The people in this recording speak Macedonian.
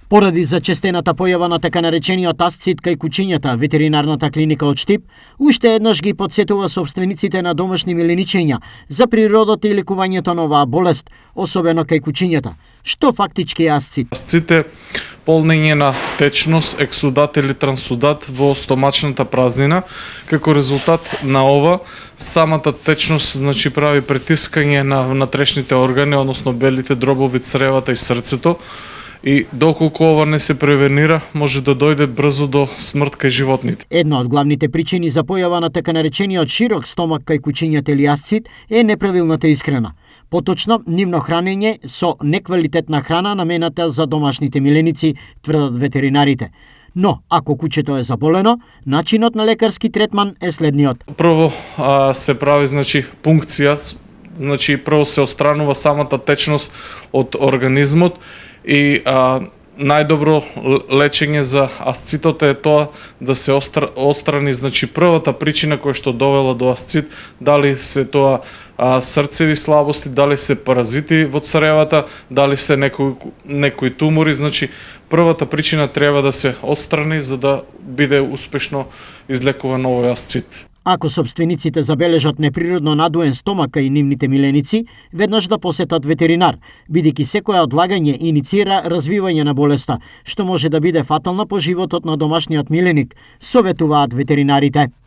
Поради зачестената појава на така наречениот асцит кај кучињата, ветеринарната клиника од Штип уште еднаш ги потсетува собствениците на домашни миленичиња за природата и лекувањето на оваа болест, особено кај кучињата. Што фактички е асцит? Асцит е полнење на течност, ексудат или трансудат во стомачната празнина. Како резултат на ова, самата течност прави притискање на внатрешните органи, односно белите дробови, цревата и срцето. И доколку ова не се превенира, може да дојде брзо до смрт кај животните. Една од главните причини за појава на така наречениот широк стомак кај кучињата или асцит е неправилната исхрана. Поточно, нивно хранење со неквалитетна храна намената за домашните миленици, тврдат ветеринарите. Но, ако кучето е заболено, начинот на лекарски третман е следниот. Прво се прави пункција, прво се отстранува самата течност од организмот и најдобро лечење за асцитот е тоа да се отстрани првата причина која што довела до асцит, дали се тоа срцеви слабости, дали се паразити во цревата, дали се некои тумори, првата причина треба да се отстрани за да биде успешно излекуван овој асцит. Ако собствениците забележат неприродно надуен стомак кај нивните миленици, веднаш да посетат ветеринар, бидејќи секое одлагање иницира развивање на болеста, што може да биде фатална по животот на домашниот миленик, советуваат ветеринарите.